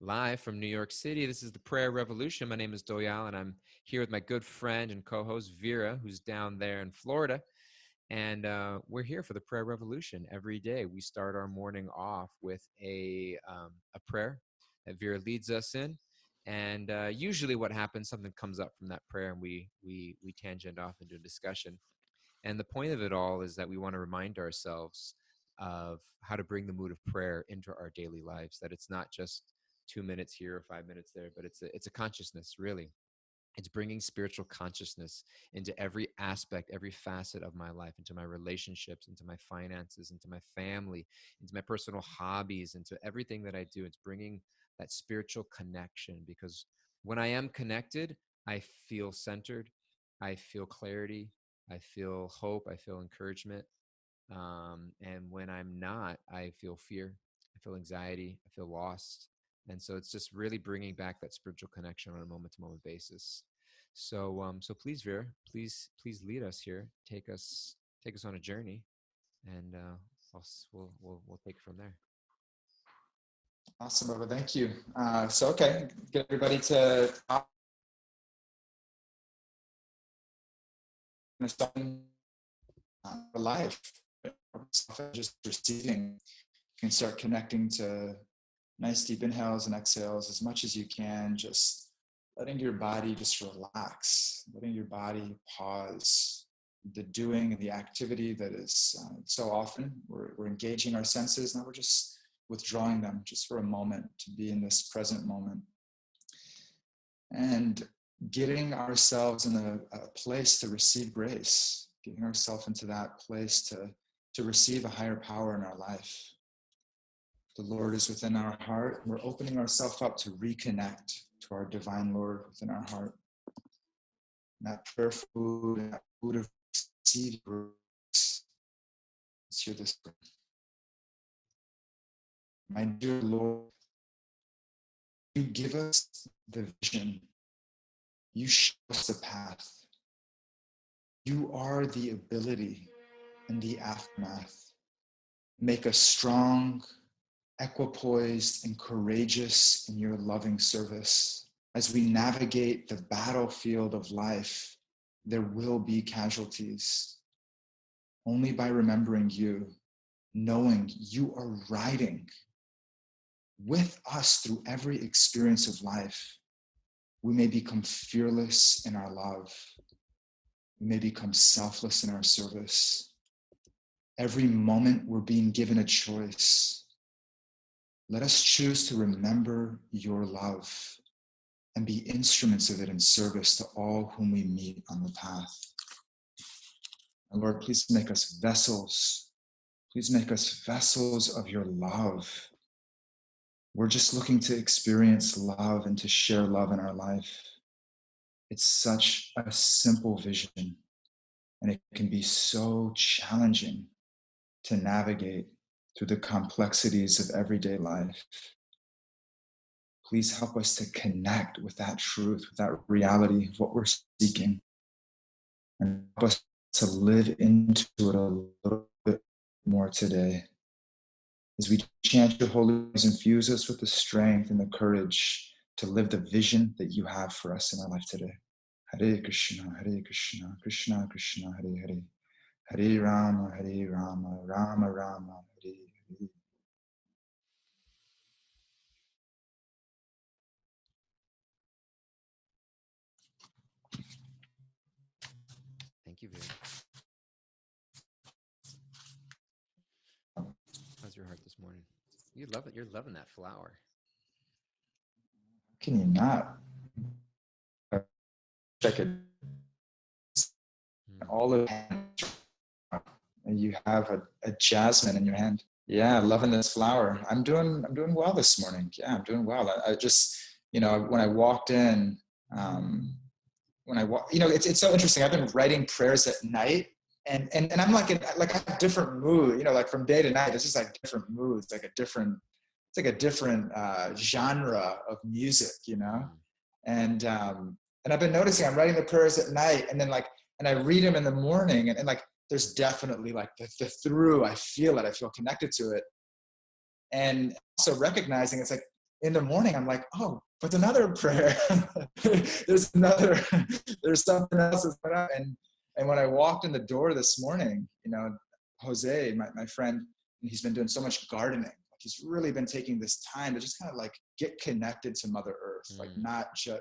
Live from New York City. This is the Prayer Revolution. My name is Doyal, and I'm here with my good friend and co-host Vira, who's down there in Florida. And we're here for the Prayer Revolution. Every day we start our morning off with a prayer that Vera leads us in. And usually what happens, something comes up from that prayer, and we tangent off into a discussion. And the point of it all is that we want to remind ourselves of how to bring the mood of prayer into our daily lives, that it's not just 2 minutes here or 5 minutes there, but it's a consciousness, really. It's bringing spiritual consciousness into every aspect, every facet of my life, into my relationships, into my finances, into my family, into my personal hobbies, into everything that I do. It's bringing that spiritual connection, because when I am connected, I feel centered, I feel clarity, I feel hope, I feel encouragement. And when I'm not, I feel fear, I feel anxiety, I feel lost. And so it's just really bringing back that spiritual connection on a moment-to-moment basis. So please, Vera, please lead us here. Take us on a journey, and we'll take it from there. Awesome, Baba. Thank you. Okay, get everybody to life. Just receiving. You can start connecting to nice deep inhales and exhales as much as you can. Just letting your body just relax, letting your body pause the doing and the activity that is so often we're engaging our senses. Now we're just withdrawing them just for a moment to be in this present moment. And getting ourselves in a place to receive grace, getting ourselves into that place to receive a higher power in our life. The Lord is within our heart. We're opening ourselves up to reconnect to our divine Lord within our heart. And that prayer food, that food of receiving grace. Let's hear this. My dear Lord, you give us the vision. You show us the path. You are the ability and the aftermath. Make us strong, equipoised, and courageous in your loving service. As we navigate the battlefield of life, there will be casualties. Only by remembering you, knowing you are riding with us through every experience of life, we may become fearless in our love. We may become selfless in our service. Every moment we're being given a choice. Let us choose to remember your love and be instruments of it in service to all whom we meet on the path. And Lord, please make us vessels. Please make us vessels of your love. We're just looking to experience love and to share love in our life. It's such a simple vision, and it can be so challenging to navigate through the complexities of everyday life. Please help us to connect with that truth, with that reality of what we're seeking, and help us to live into it a little bit more today. As we chant your holy names, infuse us with the strength and the courage to live the vision that you have for us in our life today. Hare Krishna, Krishna Krishna, Hare Hare. Hare Rama, Rama Rama, Hare Hare. Thank you, Vera. How's your heart this morning? You love it. You're loving that flower. Can you not? Check it. All of and you have a jasmine in your hand. Yeah, loving this flower. I'm doing well this morning. Yeah, I'm doing well. I just, when I walked in, it's so interesting. I've been writing prayers at night, and I'm like I have different mood. Like from day to night, it's just like different moods, like it's like a different genre of music, and I've been noticing I'm writing the prayers at night, and then and I read them in the morning, and there's definitely like the through. I feel connected to it, and also recognizing it's like in the morning, I'm like, oh, but another prayer. there's something else that's going on. And when I walked in the door this morning, Jose, my friend, he's been doing so much gardening. Like he's really been taking this time to just kind of like get connected to Mother Earth, like not just,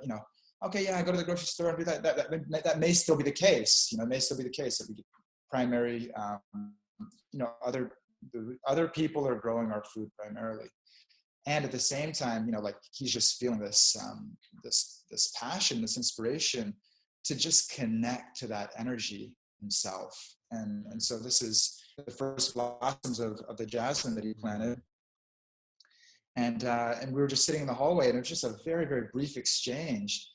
okay, yeah, I go to the grocery store and do that. That may still be the case. It may still be the case that we get primary, other people are growing our food primarily. And at the same time, like he's just feeling this passion, this inspiration to just connect to that energy himself. And so this is the first blossoms of the jasmine that he planted. And we were just sitting in the hallway, and it was just a very, very brief exchange.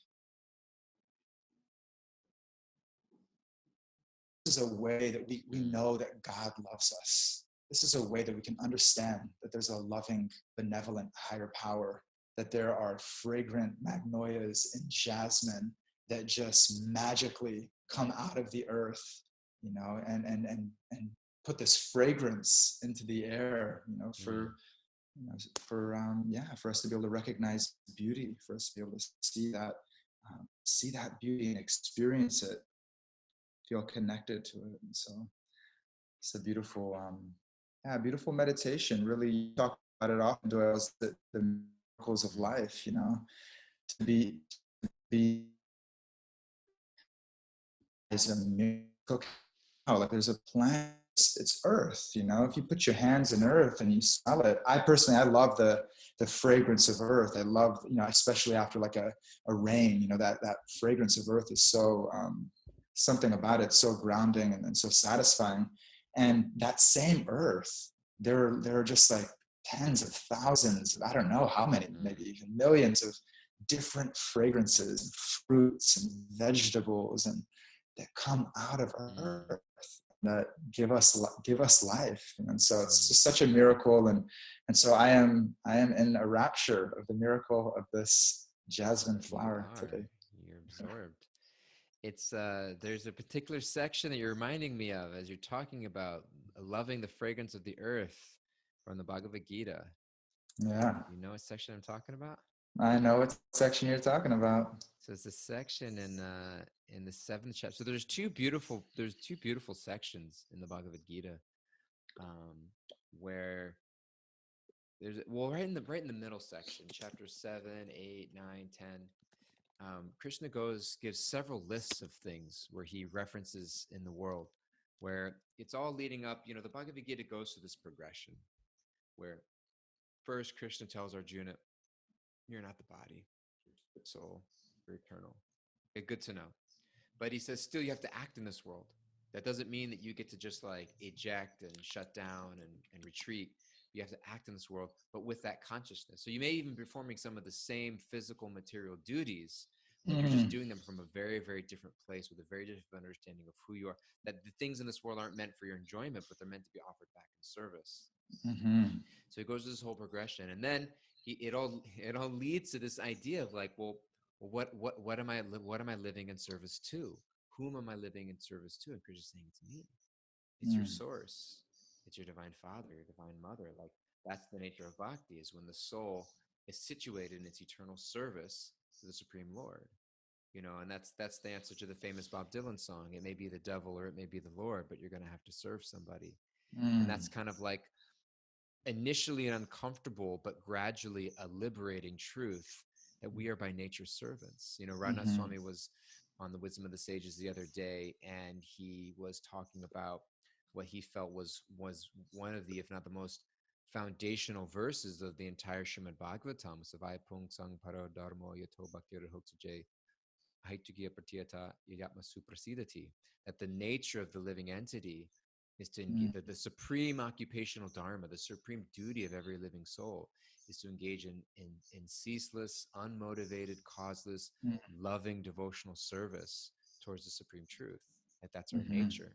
This is a way that we know that God loves us. This is a way that we can understand that there's a loving, benevolent higher power, that there are fragrant magnolias and jasmine that just magically come out of the earth, and put this fragrance into the air, for us to be able to recognize beauty, for us to be able to see that beauty and experience it, feel connected to it. And so it's a beautiful, beautiful meditation. Really talk about it often, Doyle, is the miracles of life, to be is a miracle. Like there's a plant, it's earth, if you put your hands in earth and you smell it. I love the fragrance of earth. I love, especially after like a rain, that fragrance of earth is so, something about it so grounding and so satisfying. And that same earth, there are just like tens of thousands, I don't know how many, maybe even millions of different fragrances and fruits and vegetables and that come out of earth that give us life. And so it's just such a miracle. And so I am in a rapture of the miracle of this jasmine flower today. You're absorbed. It's there's a particular section that you're reminding me of as you're talking about loving the fragrance of the earth from the Bhagavad Gita. Yeah. You know what section I'm talking about? I know what section you're talking about. So it's a section in the 7th chapter. So there's two beautiful sections in the Bhagavad Gita, where there's right in the middle section, chapter 7, 8, 9, 10. Krishna gives several lists of things where he references in the world, where it's all leading up. The Bhagavad Gita goes through this progression, where first Krishna tells Arjuna, "You're not the body, you're the soul, you're eternal." Okay, good to know. But he says, still, you have to act in this world. That doesn't mean that you get to just like eject and shut down and retreat. You have to act in this world, but with that consciousness. So you may even be performing some of the same physical material duties, but you're just doing them from a very, very different place with a very different understanding of who you are. That the things in this world aren't meant for your enjoyment, but they're meant to be offered back in service. So he goes through this whole progression, and then it all leads to this idea of like, well, what am I living in service to? Whom am I living in service to? And Krishna's saying, it's me. It's your source. It's your divine father, your divine mother. Like that's the nature of bhakti, is when the soul is situated in its eternal service to the Supreme Lord. And that's the answer to the famous Bob Dylan song. It may be the devil or it may be the Lord, but you're going to have to serve somebody. And that's kind of like initially an uncomfortable, but gradually a liberating truth that we are by nature servants. Radhanath Swami was on the Wisdom of the Sages the other day, and he was talking about what he felt was one of the, if not the most foundational verses of the entire Srimad Bhagavatam. Savai Pung Sang Paro Dharmo Yato Bhaktir Hoksuje Haitugiya Pratyata Yayatma Suprasidati. That the nature of the living entity is to engage, the supreme occupational dharma, the supreme duty of every living soul is to engage in ceaseless, unmotivated, causeless, loving, devotional service towards the supreme truth. That's our nature.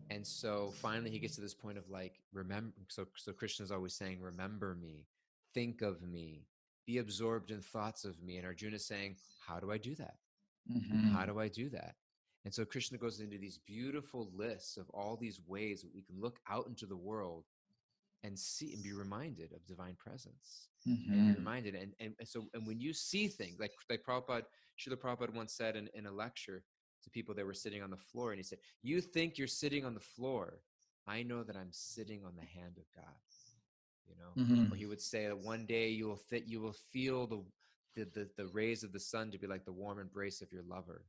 And so finally he gets to this point of like, remember, so Krishna is always saying, remember me, think of me, be absorbed in thoughts of me. And Arjuna is saying, how do I do that? How do I do that? And so Krishna goes into these beautiful lists of all these ways that we can look out into the world and see and be reminded of divine presence. and you're Mhm. reminded. And when you see things like Prabhupada, Srila Prabhupada once said in a lecture to people that were sitting on the floor, and he said, "You think you're sitting on the floor? I know that I'm sitting on the hand of God." You know, or Mhm. he would say that one day you will feel the rays of the sun to be like the warm embrace of your lover.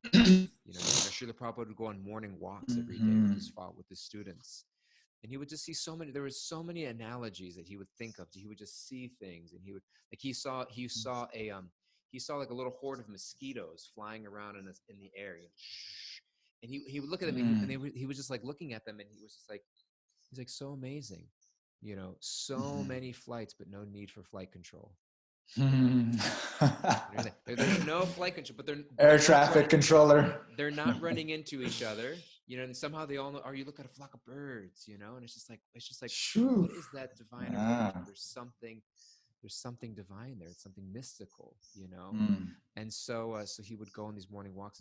You know, Srila Prabhupada would go on morning walks every day with Mhm. his students, and he would just see so many. There was so many analogies that he would think of. He would just see things, and he would like he saw like a little horde of mosquitoes flying around in the air, you know, and he would look at them, he was just like looking at them, and he was just like he's like so amazing, you know, so Mhm. many flights, but no need for flight control. Mhm. You know, there's no flight control, but Air they're not traffic running. controller. They're not running into each other, you know, and somehow they all know. Or you look at a flock of birds, you know, and it's just like, Shoo. what is that divine arrangement? Ah. There's something divine there. It's something mystical, you know. Mm. And so he would go on these morning walks,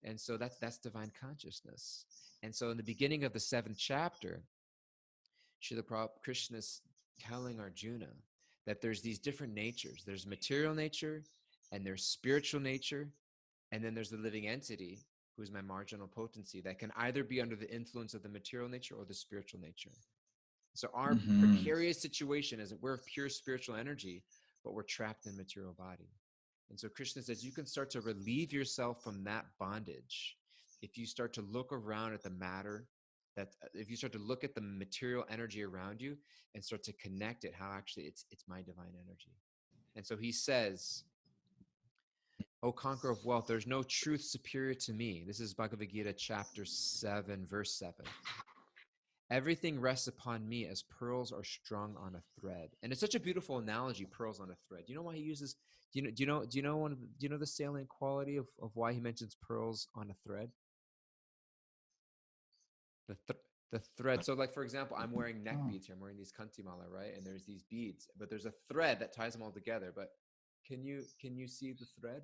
and so that's divine consciousness. And so in the beginning of the seventh chapter, Srila Prabhupada Krishna's telling Arjuna that there's these different natures. There's material nature, and there's spiritual nature, and then there's the living entity, who is my marginal potency, that can either be under the influence of the material nature or the spiritual nature. So our Mhm. precarious situation is that we're of pure spiritual energy, but we're trapped in material body. And so Krishna says you can start to relieve yourself from that bondage if you start to look around at the matter, that if you start to look at the material energy around you and start to connect it, how actually it's my divine energy. And so he says, "O conqueror of wealth, there's no truth superior to me." This is Bhagavad Gita chapter 7, verse 7. "Everything rests upon me as pearls are strung on a thread." And it's such a beautiful analogy, pearls on a thread. Do you know why he uses, do you know the salient quality of why he mentions pearls on a thread? The, th- the thread. So like, for example, I'm wearing neck Oh. beads here. I'm wearing these kantimala, right? And there's these beads, but there's a thread that ties them all together. But can you see the thread?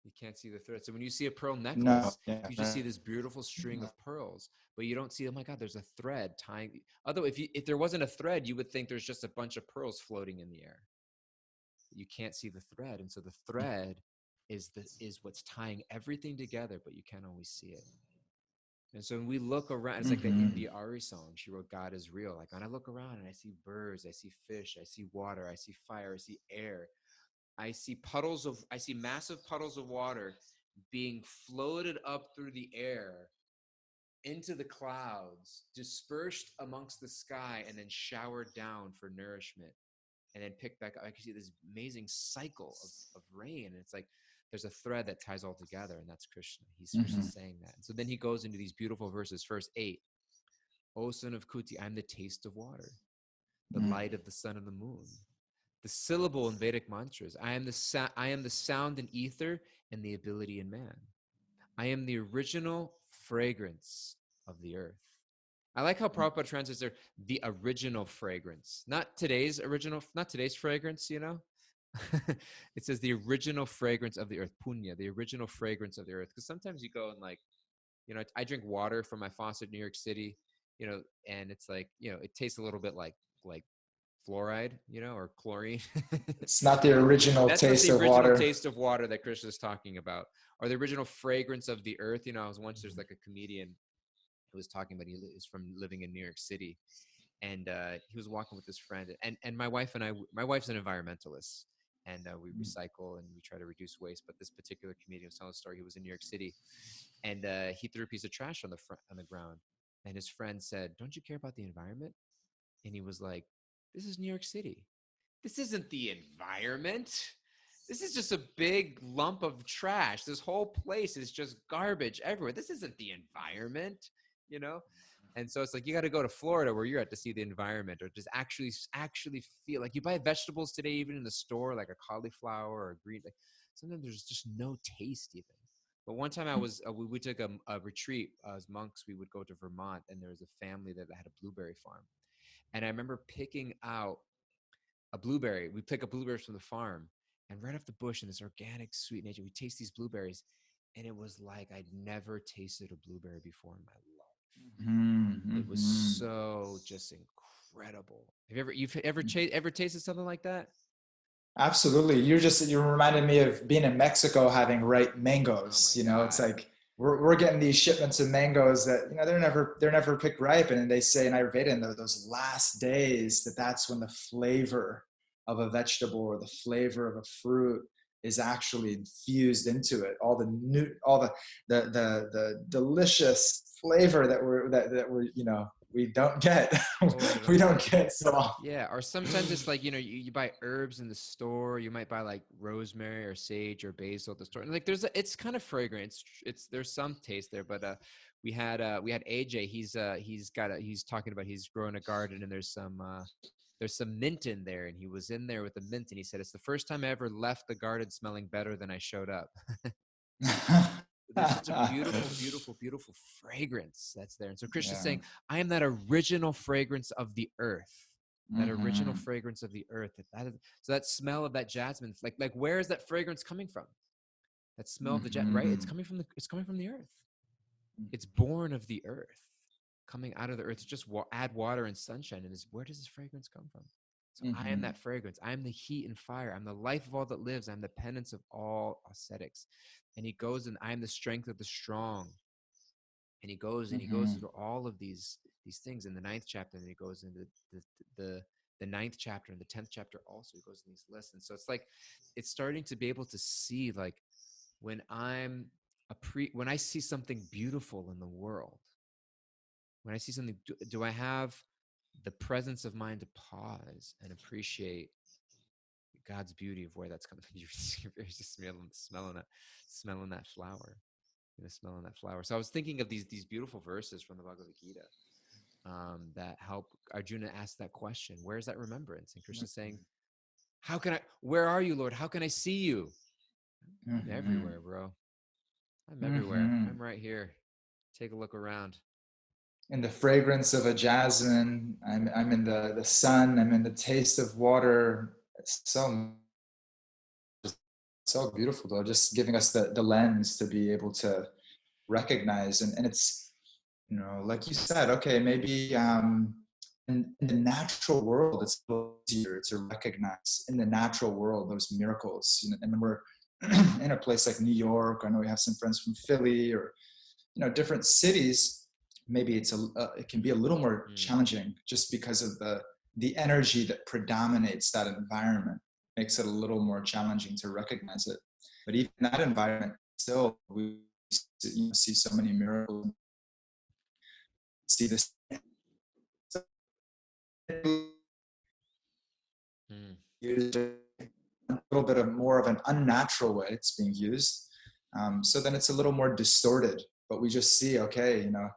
You can't see the thread. So when you see a pearl No. necklace, Yeah. you just see Right. this beautiful string of pearls, but you don't see, oh my God, there's a thread tying. Although if there wasn't a thread, you would think there's just a bunch of pearls floating in the air. You can't see the thread. And so the thread is what's tying everything together, but you can't always see it. And so when we look around, it's like the Mhm. India Ari song. She wrote "God is real." Like when I look around and I see birds, I see fish, I see water, I see fire, I see air, I see massive puddles of water being floated up through the air into the clouds, dispersed amongst the sky, and then showered down for nourishment, and then picked back up. I can see this amazing cycle of rain. And it's like there's a thread that ties all together, and that's Krishna. He's Krishna Mhm. saying that. And so then he goes into these beautiful verses. Verse 8, "O son of Kuti, I'm the taste of water, the Mm. light of the sun and the moon, the syllable in Vedic mantras. I am the sound in ether and the ability in man. I am the original fragrance of the earth." I like how Prabhupada translates there, the original fragrance, not today's fragrance, you know? It says the original fragrance of the earth, punya, the original fragrance of the earth. Because sometimes you go and like, you know, I drink water from my faucet in New York City, you know, and it's like, you know, it tastes a little bit like fluoride, you know, or chlorine. It's not the original That's not taste the of original water. taste of water that Krishna is talking about, or the original fragrance of the earth. You know, I was once there's like a comedian who was talking about he is from living in New York City, and he was walking with his friend, and my wife's an environmentalist, and we recycle and we try to reduce waste. But this particular comedian was telling a story. He was in New York City, and he threw a piece of trash on the ground, and his friend said, "Don't you care about the environment?" And he was like, "This is New York City. This isn't the environment. This is just a big lump of trash. This whole place is just garbage everywhere. This isn't the environment, you know?" And so it's like you got to go to Florida where you're at to see the environment, or just actually feel like you buy vegetables today, even in the store, like a cauliflower or a green. Like sometimes there's just no taste even. But one time we took a retreat as monks. We would go to Vermont, and there was a family that had a blueberry farm, and I remember picking out a blueberry. We pick up blueberries from the farm, and right off the bush in this organic, sweet nature, we taste these blueberries, and it was like I'd never tasted a blueberry before in my life. Mhm. It was Mhm. so just incredible. You've ever tasted something like that? Absolutely. You're reminding me of being in Mexico having ripe Oh mangoes. my It's God. like we're getting these shipments of mangoes that they're never picked ripe, and they say in Ayurveda in those last days that's when the flavor of a vegetable or the flavor of a fruit is actually infused into it. All the delicious flavor that we don't get we Totally. don't get so often. Yeah, or sometimes it's like, you buy herbs in the store, you might buy like rosemary or sage or basil at the store. And like it's kind of fragrant. It's there's some taste there, but we had AJ, he's talking about he's growing a garden and there's some mint in there, and he was in there with the mint and he said it's the first time I ever left the garden smelling better than I showed up. There's such a beautiful, beautiful, beautiful fragrance that's there. And so Krishna's Yeah. saying, I am that original fragrance of the earth. That original Hmm. fragrance of the earth. So that smell of that jasmine, like where is that fragrance coming from? That smell of the jasmine, right? Hmm. It's coming from the earth. It's born of the earth, coming out of the earth. It's just add water and sunshine, and where does this fragrance come from? So I am Hmm. that fragrance. I am the heat and fire. I'm the life of all that lives. I'm the penance of all ascetics. And he goes, and I am the strength of the strong. And he goes Hmm. through all of these things in the ninth chapter, and he goes into the the ninth chapter and the 10th chapter also. He goes in these lists, and so it's like it's starting to be able to see like when I'm when I see something beautiful in the world, when I see something, do I have the presence of mind to pause and appreciate God's beauty of where that's coming from? You're just smelling that flower, smelling that flower. So I was thinking of these beautiful verses from the Bhagavad Gita that help Arjuna ask that question: where is that remembrance? And Krishna saying, "How can I? Where are you, Lord? How can I see you? I'm Hmm. everywhere, bro. I'm everywhere. Hmm. I'm right here. Take a look around." In the fragrance of a jasmine, I'm in the sun, I'm in the taste of water. It's so beautiful, though, just giving us the lens to be able to recognize. And it's, like you said, okay, maybe in the natural world, it's a little easier to recognize in the natural world those miracles. And when we're in a place like New York, I know we have some friends from Philly or different cities, maybe it can be a little more Mm, challenging just because of the energy that predominates that environment makes it a little more challenging to recognize it. But even in that environment, still we see so many miracles. See this mm, used a little bit of more of an unnatural way it's being used. So then it's a little more distorted, but we just see, okay, in a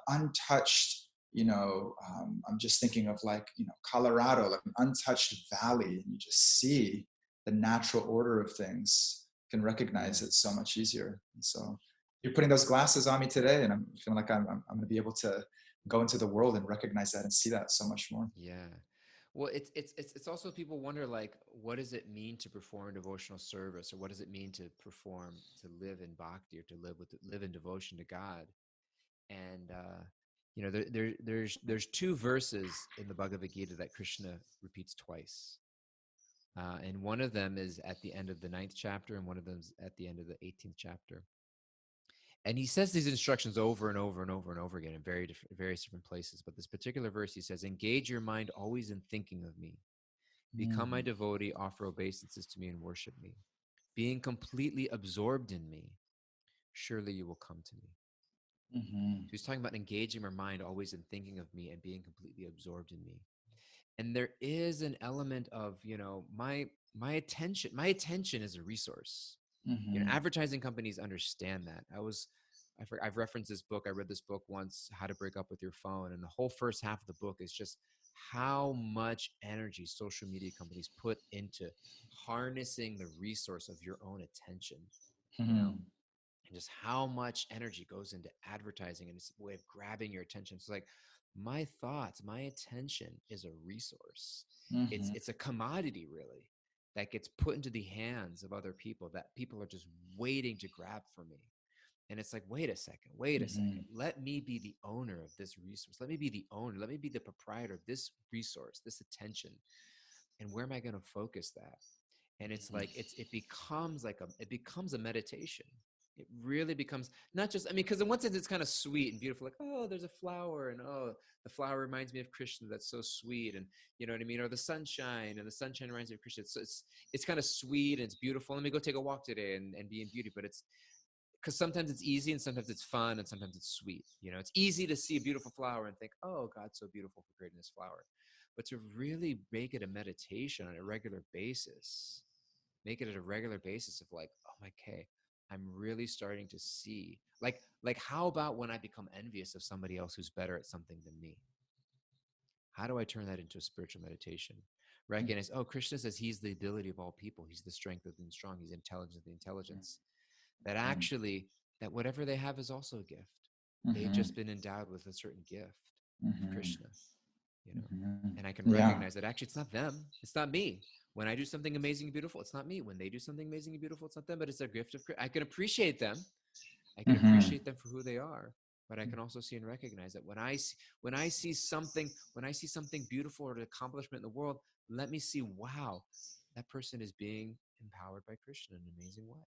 untouched, I'm just thinking of like, Colorado, like an untouched valley, and you just see the natural order of things, can recognize it so much easier. And so you're putting those glasses on me today, and I'm feeling like I'm going to be able to go into the world and recognize that and see that so much more. yeah. Well, it's also people wonder like, what does it mean to perform devotional service, or what does it mean to perform to live in bhakti, or to live in devotion to God? And there's two verses in the Bhagavad Gita that Krishna repeats twice, and one of them is at the end of the ninth chapter, and one of them is at the end of the 18th chapter. And he says these instructions over and over and over and over again in various different places. But this particular verse, he says, "Engage your mind always in thinking of me. Become my Mm-hmm. devotee, offer obeisances to me, and worship me. Being completely absorbed in me, surely you will come to me." Mm-hmm. So he's talking about engaging our mind always in thinking of me and being completely absorbed in me. And there is an element of, my attention is a resource. Mm-hmm. Advertising companies understand that. I've referenced this book. I read this book once, How to Break Up with Your Phone, and the whole first half of the book is just how much energy social media companies put into harnessing the resource of your own attention. You know, Mm-hmm. and just how much energy goes into advertising and its way of grabbing your attention. So like my thoughts, my attention is a resource. It's Mm-hmm. it's a commodity really that gets put into the hands of other people that people are just waiting to grab from me. And it's like, wait a second, wait a second. Let me be the owner of this resource. Let me be the owner. Let me be the proprietor of this resource, this attention. And where am I going to focus that? And it's like, it becomes like it becomes a meditation. It really becomes not just, I mean, because in one sense it's kind of sweet and beautiful, like, oh, there's a flower, and oh, the flower reminds me of Krishna. That's so sweet. And you know what I mean? Or the sunshine, and the sunshine reminds me of Krishna. It's kind of sweet and it's beautiful. Let me go take a walk today and be in beauty. But it's because sometimes it's easy and sometimes it's fun and sometimes it's sweet. You know, it's easy to see a beautiful flower and think, oh, God's so beautiful for creating this flower. But to really make it a meditation on a regular basis, make it at a regular basis of like, oh, okay, I'm really starting to see, like how about when I become envious of somebody else who's better at something than me? How do I turn that into a spiritual meditation? Recognize, oh, Krishna says he's the ability of all people. He's the strength of the strong. He's intelligence of the intelligence. That actually, that whatever they have is also a gift. They've just been endowed with a certain gift of Krishna, you know. And I can recognize that actually it's not them, it's not me. When I do something amazing and beautiful, it's not me. When they do something amazing and beautiful, it's not them, but it's a gift of I can appreciate them. I can appreciate them for who they are, but I can also see and recognize that when I see something beautiful or an accomplishment in the world, let me see, wow, that person is being empowered by Krishna in an amazing way.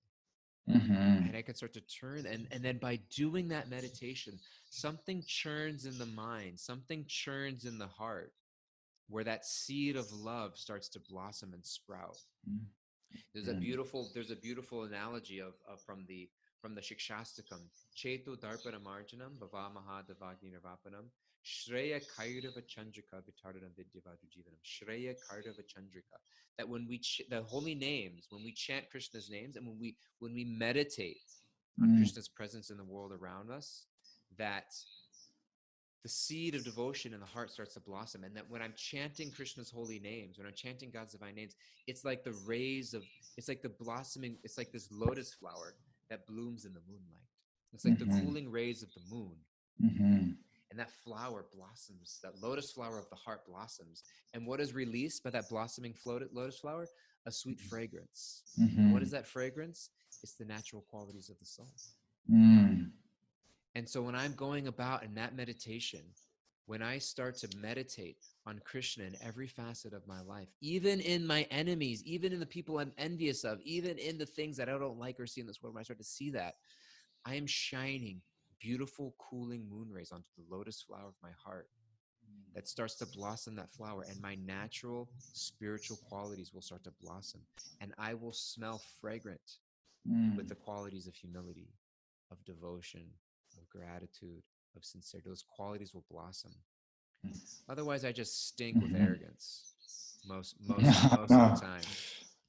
And I can start to turn, and then by doing that meditation, something churns in the mind, something churns in the heart, where that seed of love starts to blossom and sprout. There's a beautiful analogy of from the Shikshastakam. Cheto Darpana Marjanam Bhava Mahadavagni Nirvapanam Shreya Kairava Chandrika Vitardanam Vidyavadu Jivanam. Shreya Kairava Chandrika. That when we the holy names, when we chant Krishna's names, and when we meditate on Krishna's presence in the world around us, that the seed of devotion in the heart starts to blossom. And that when I'm chanting Krishna's holy names, when I'm chanting God's divine names, it's like the rays of, it's like the blossoming, it's like this lotus flower that blooms in the moonlight. It's like the cooling rays of the moon. And that flower blossoms, that lotus flower of the heart blossoms. And what is released by that blossoming lotus flower? A sweet fragrance. And what is that fragrance? It's the natural qualities of the soul. And so when I'm going about in that meditation, when I start to meditate on Krishna in every facet of my life, even in my enemies, even in the people I'm envious of, even in the things that I don't like or see in this world, when I start to see that, I am shining beautiful, cooling moon rays onto the lotus flower of my heart that starts to blossom that flower, and my natural spiritual qualities will start to blossom, and I will smell fragrant with the qualities of humility, of devotion, of gratitude, of sincerity. Those qualities will blossom. Otherwise, I just stink with arrogance most of the time.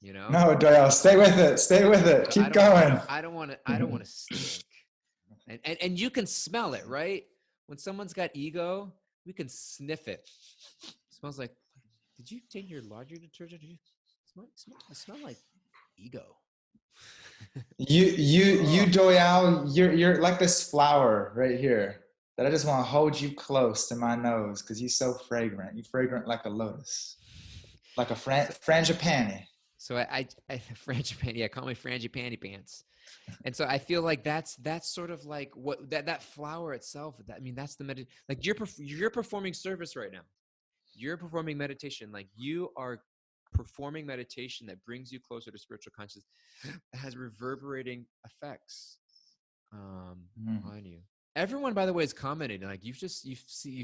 You know? No, Doyal, stay with it. Stay with it. Keep going. I don't want to stink. And you can smell it, right? When someone's got ego, we can sniff it. It smells like, did you take your laundry detergent? You smell like ego. You Doyal, you're like this flower right here that I just want to hold you close to my nose because you're so fragrant. You're fragrant like a lotus, like a frangipani. So I frangipani, yeah, call me frangipani pants. And so I feel like that's sort of like what that flower itself. I mean, that's the like you're performing service right now. You're performing meditation. Like you are performing meditation that brings you closer to spiritual consciousness. It has reverberating effects on you. Everyone, by the way, is commenting. Like you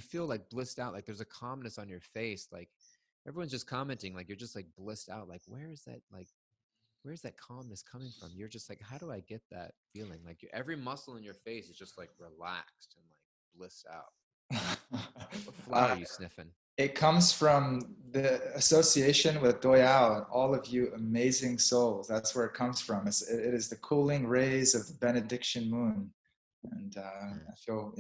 feel like blissed out. Like there's a calmness on your face. Like everyone's just commenting. Like you're just like blissed out. Like where's that calmness coming from? You're just like, how do I get that feeling? Like every muscle in your face is just like relaxed and like blissed out. What flower are you sniffing? It comes from the association with Doyal and all of you amazing souls. That's where it comes from. It is the cooling rays of the benediction moon. And I feel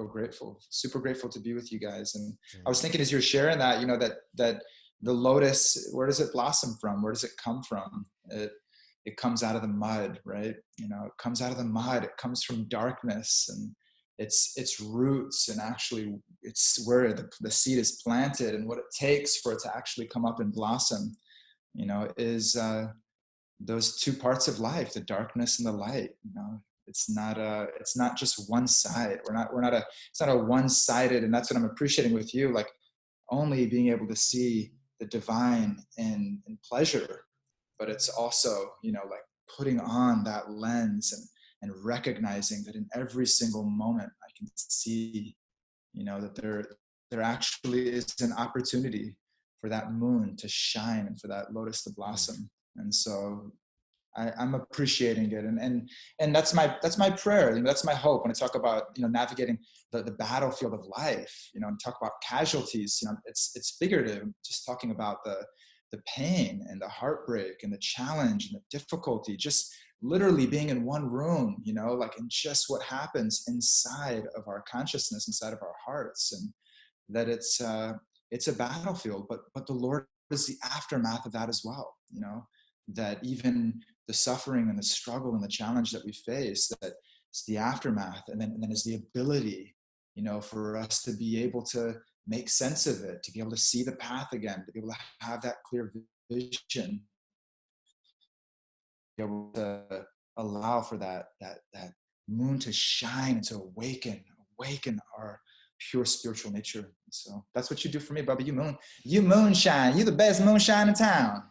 grateful, super grateful to be with you guys. And I was thinking as you're sharing that, you know, that the lotus, where does it blossom from? Where does it come from? It comes out of the mud, right? You know, it comes out of the mud. It comes from darkness, and its roots, and actually it's where the seed is planted, and what it takes for it to actually come up and blossom, you know, is those two parts of life, the darkness and the light. You know, it's not just one side. It's not a one-sided, and that's what I'm appreciating with you, like only being able to see the divine in pleasure, but it's also, like putting on that lens and recognizing that in every single moment I can see, that there actually is an opportunity for that moon to shine and for that lotus to blossom. And so I'm appreciating it, and that's my prayer. That's my hope when I talk about navigating the battlefield of life. And talk about casualties. It's figurative. Just talking about the pain and the heartbreak and the challenge and the difficulty. Just literally being in one room. Like in just what happens inside of our consciousness, inside of our hearts, and that it's a battlefield. But the Lord is the aftermath of that as well. That even the suffering and the struggle and the challenge that we face, that it's the aftermath, and then is the ability, for us to be able to make sense of it, to be able to see the path again, to be able to have that clear vision, be able to allow for that moon to shine and to awaken our pure spiritual nature. So that's what you do for me, Bubba. You moonshine. You the best moonshine in town.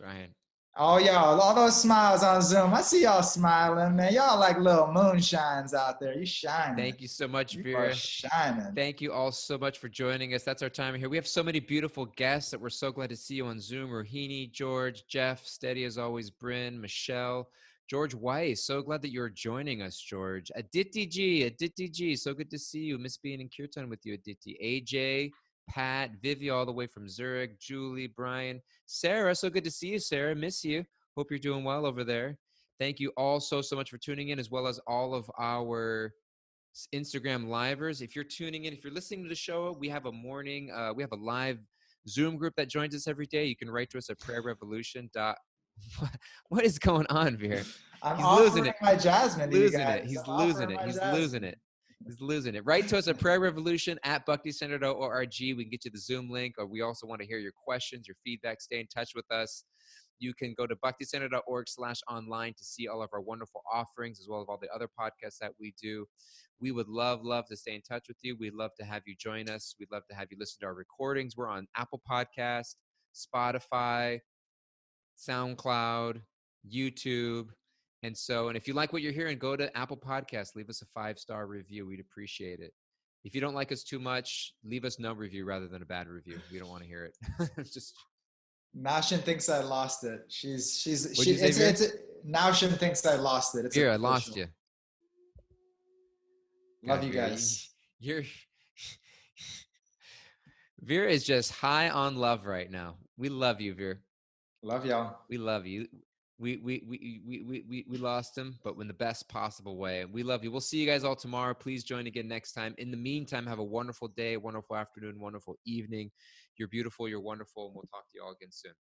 Trying. Oh, y'all, all those smiles on Zoom. I see y'all smiling, man. Y'all like little moonshines out there. You shining. Thank you so much, You Vira. are shining. Thank you all so much for joining us. That's our time here. We have so many beautiful guests that we're so glad to see you on Zoom. Rohini, George, Jeff, steady as always, Bryn, Michelle, George Weiss. So glad that you're joining us, George. Aditi G, so good to see you. Miss being in Kirtan with you, Aditi. AJ, Pat, Vivi, all the way from Zurich, Julie, Brian, Sarah. So good to see you, Sarah. Miss you. Hope you're doing well over there. Thank you all so much for tuning in, as well as all of our Instagram livers. If you're tuning in, if you're listening to the show, we have a live Zoom group that joins us every day. You can write to us at prayerrevolution. What is going on, Veer? I'm He's losing offering it. my jasmine to you Losing guys. it. He's I'm losing offering it. my He's jasmine. losing it. He's losing it. Write to us at prayerrevolution at bhakticenter.org. We can get you the Zoom link, or we also want to hear your questions, your feedback. Stay in touch with us. You can go to bhakticenter.org/online to see all of our wonderful offerings, as well as all the other podcasts that we do. We would love to stay in touch with you. We'd love to have you join us. We'd love to have you listen to our recordings. We're on Apple Podcast, Spotify, SoundCloud, YouTube. And if you like what you're hearing, go to Apple Podcasts, leave us a 5-star review. We'd appreciate it. If you don't like us too much, leave us no review rather than a bad review. We don't want to hear it. Naushin thinks I lost it. Naushin thinks I lost it. It's Here, I official. lost you. Love God, you Vera, guys. Vera is just high on love right now. We love you, Vera. Love y'all. We love you. We lost him, but in the best possible way. We love you. We'll see you guys all tomorrow. Please join again next time. In the meantime, have a wonderful day, wonderful afternoon, wonderful evening. You're beautiful. You're wonderful. And we'll talk to you all again soon.